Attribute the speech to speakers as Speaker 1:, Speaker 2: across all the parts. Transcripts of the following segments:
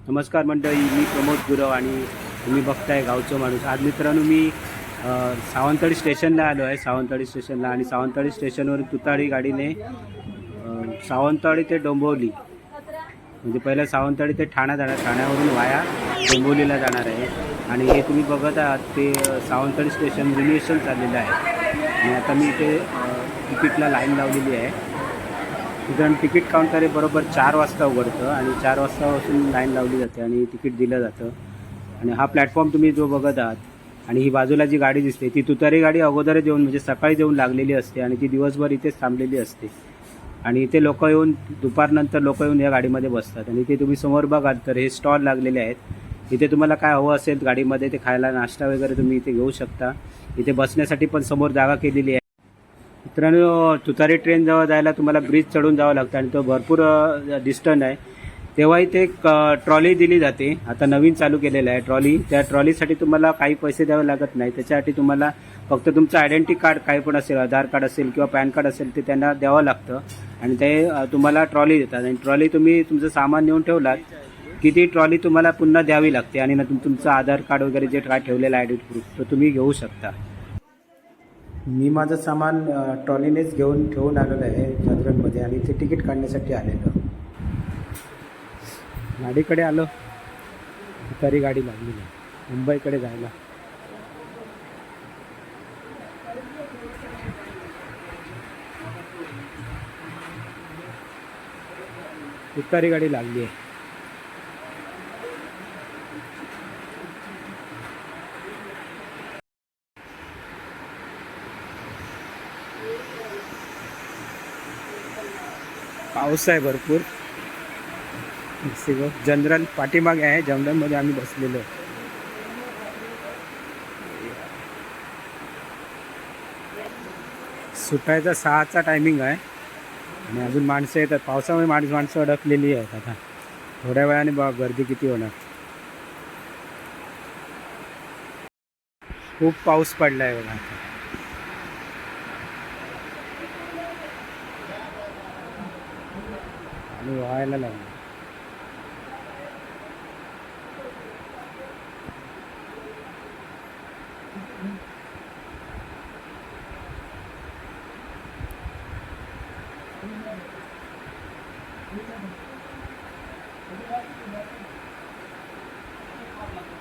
Speaker 1: नमस्कार मंडळी, मी प्रमोद गुरव आणि तुम्ही बघताय गावचं माणूस. आज मित्रांनो मी सावंतवाडी स्टेशनला आलो आहे. सावंतवाडी स्टेशनला आणि सावंतवाडी स्टेशनवरून तुतारी गाडीने सावंतवाडी ते डोंबिवली, म्हणजे पहिलं सावंतवाडी ते ठाणा जाणार, ठाण्यावरून वाया डोंबिवलीला जाणार आहे. आणि हे तुम्ही बघत आहात ते सावंतवाडी स्टेशन रिन्युएशन चाललेलं आहे. आणि आता मी इथे तिकीटला लाईन लावलेली आहे. तिथं तिकीट काउंटर हे बरोबर 4 वाजता उघडतं आणि 4 वाजतापासून लाईन लावली जाते आणि तिकीट दिलं जातं. आणि हा प्लॅटफॉर्म तुम्ही जो बघत आहात आणि ही बाजूला जी गाडी दिसते ती तुतारी गाडी अगोदरच येऊन, म्हणजे सकाळी येऊन लागलेली असते आणि ती दिवसभर इथेच थांबलेली असते. आणि इथे लोक येऊन दुपारनंतर लोक येऊन या गाडीमध्ये बसतात. आणि इथे तुम्ही समोर बघाल तर हे स्टॉल लागलेले आहेत. इथे तुम्हाला काय हवं असेल गाडीमध्ये ते खायला, नाश्ता वगैरे तुम्ही इथे घेऊ शकता. इथे बसण्यासाठी पण समोर जागा केलेली आहे. मित्रांनो, तुतारी ट्रेन जवळ जायला तुम्हाला ब्रिज चढून जावं लागतं आणि तो भरपूर डिस्टन्स आहे. तेव्हा इथे एक ट्रॉली दिली जाते. आता नवीन चालू केलेलं आहे ट्रॉली. त्या ट्रॉलीसाठी तुम्हाला काही पैसे द्यावे लागत नाही. त्याच्यासाठी तुम्हाला फक्त तुमचं आयडेंटिटी कार्ड काही पण असेल, आधार कार्ड असेल किंवा पॅन कार्ड असेल ते त्यांना द्यावं लागतं आणि ते तुम्हाला ट्रॉली देतात. आणि ट्रॉली तुम्ही तुमचं सामान नेऊन ठेवलात की ती ट्रॉली तुम्हाला पुन्हा द्यावी लागते आणि तुमचं आधार कार्ड वगैरे जे काय ठेवलेलं आयडेंटिटी प्रूफ तो तुम्ही घेऊ शकता. मी माझं सामान ट्रॉलीनेच घेऊन ठेवून आलेलं आहे चंद्रनमध्ये आणि ते तिकीट काढण्यासाठी आलेलं. गाडीकडे आलो, तुतारी गाडी लागलेली आहे मुंबईकडे जायला. तुतारी गाडी लागली आहे. पाऊस आहे भरपूर. जनरल पाठीमागे आहे, जनरलमध्ये आम्ही बसलेलो. सुटायचा 6चा टायमिंग आहे आणि अजून माणसं येतात. पावसामुळे माणसं अडकलेली आहेत. आता थोड्या वेळाने गर्दी किती होणार. खूप पाऊस पडला आहे बघा. आणि व्हायला लागलं.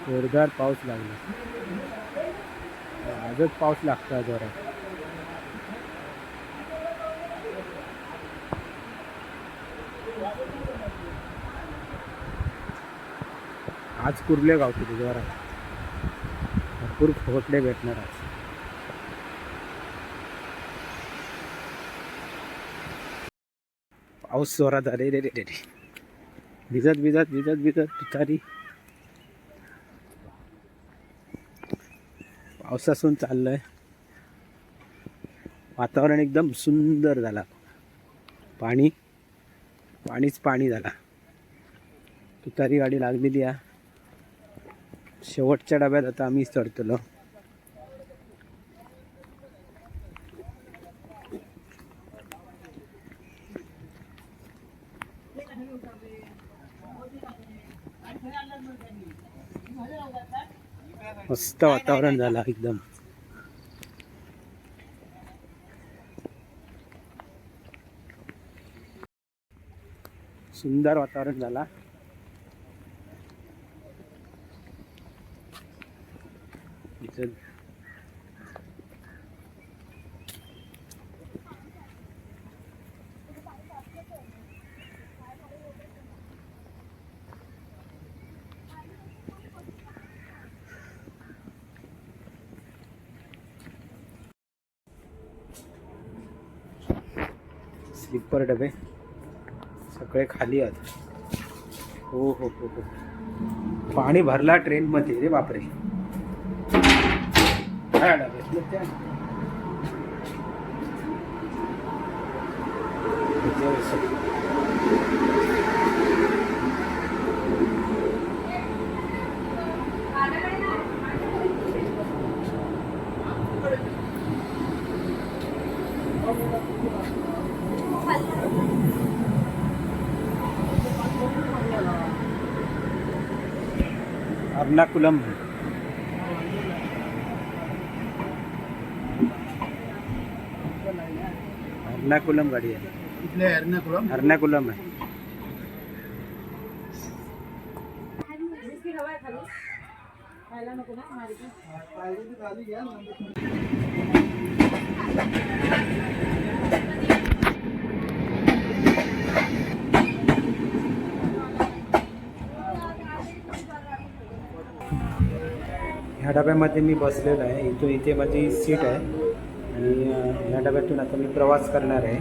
Speaker 1: जोरदार पाऊस लागला. आजच पाऊस लागतो जोरात. आज कुर्ले गावतो ते जोरात. भरपूर खोटले भेटणार आज. पाऊस जोरात आले रे रे रे. भिजत भिजत भिजत भिजत तुतारी पावसासून चाललंय. वातावरण एकदम सुंदर झाला. पाणीच पाणी झाला. तुतारी गाडी लागलेली आहे. शेवटच्या डब्यात आता आम्ही चढतलो. मस्त वातावरण झालं एकदम. सुंदर वातावरण झाला. स्लीपर डबे सगळे खाली आहेत. हो हो हो हो. पाणी भरला ट्रेनमध्ये रे बापरे. काय डबे त्या एर्नाकुलम गाडी आहे.
Speaker 2: इथले
Speaker 1: एर्नाकुलम आहे. ह्या डब्यामध्ये मी बसलेलो आहे. इथून इथे माझी सीट आहे आणि ह्या डब्यातून आता मी प्रवास करणार आहे.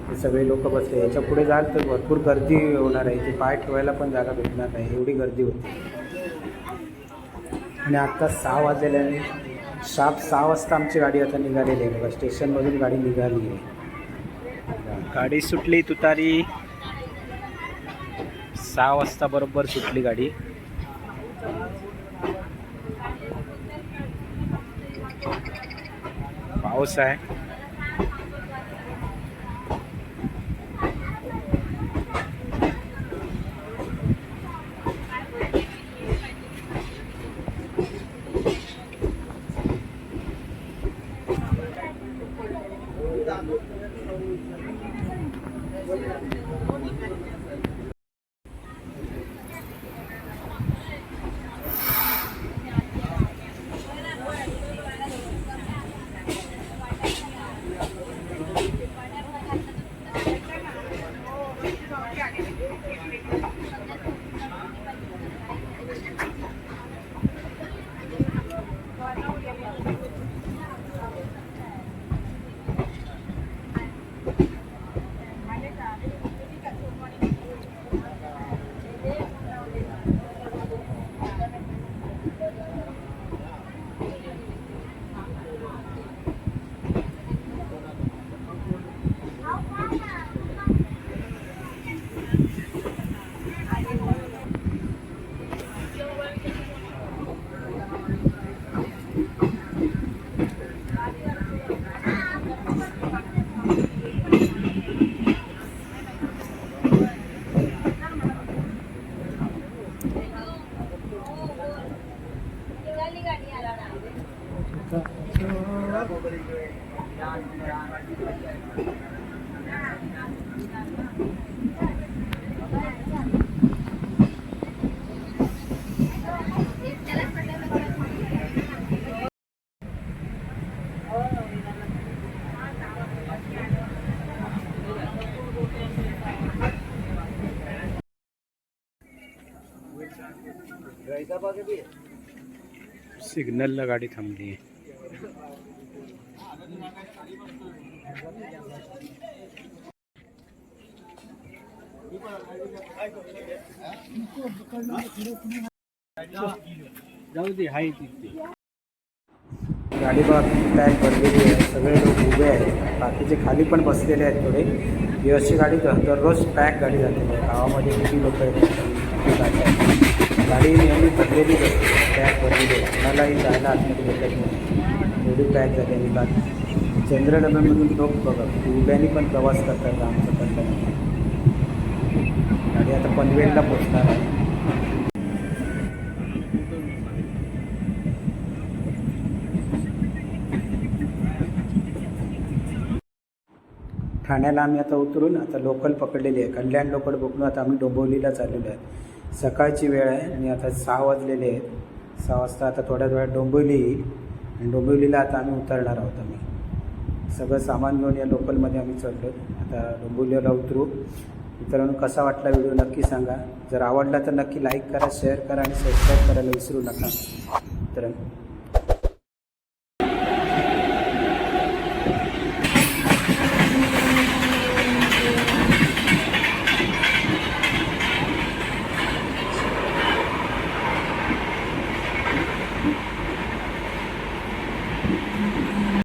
Speaker 1: हे सगळे लोक बसले. याच्या पुढे जाल तर भरपूर गर्दी होणार आहे. इथे पाय ठेवायला पण जागा भेटणार नाही, एवढी गर्दी होती. आणि आत्ता 6 वाजलेल्याने शार्प 6 वाजता आमची गाडी आता निघालेली आहे. बघा स्टेशनमधून गाडी निघाली आहे. गाडी सुटली तुतारी 6 वाजता बरोबर सुटली गाडी. पाऊस आहे. सिग्नलला गाडी थांबली आहे. जाऊ दे हाय तिथे गाडी बघ पॅक भरलेली आहे. सगळे लोक उभे आहेत. बाकीचे खाली पण बसलेले आहेत थोडे. ही अशी गाडी दररोज पॅक गाडी जाते. गावामध्ये किती लोक आहेत. गाडी नेहमी भरलेली असते, पॅक भरलेली आहे. कोणालाही जायला आतमध्ये भेटत नाही, एवढी पॅक झाली. आणि बाकी जनरल डब्यामधून लोक बघा उभ्याने पण प्रवास करतात. आमचं पण गाडी आता पनवेलला पोचणार आहे. ठाण्याला आम्ही आता उतरून आता लोकल पकडलेली आहे. कल्याण लोकल पकडून आता आम्ही डोंबिवलीला चाललेलो आहे. सकाळची वेळ आहे आणि आता 6 वाजलेले आहेत. 6 वाजता आता थोड्या वेळात डोंबिवली येईल आणि डोंबिवलीला आता आम्ही उतरणार आहोत. आम्ही सगळं सामान घेऊन या लोकलमध्ये आम्ही चढलो. आता डोंबिवलीला उतरू. मित्रांनो कसा वाटला व्हिडिओ नक्की सांगा. जर आवडला तर नक्की लाईक करा, शेअर करा आणि सबस्क्राईब करायला विसरू नका मित्रांनो.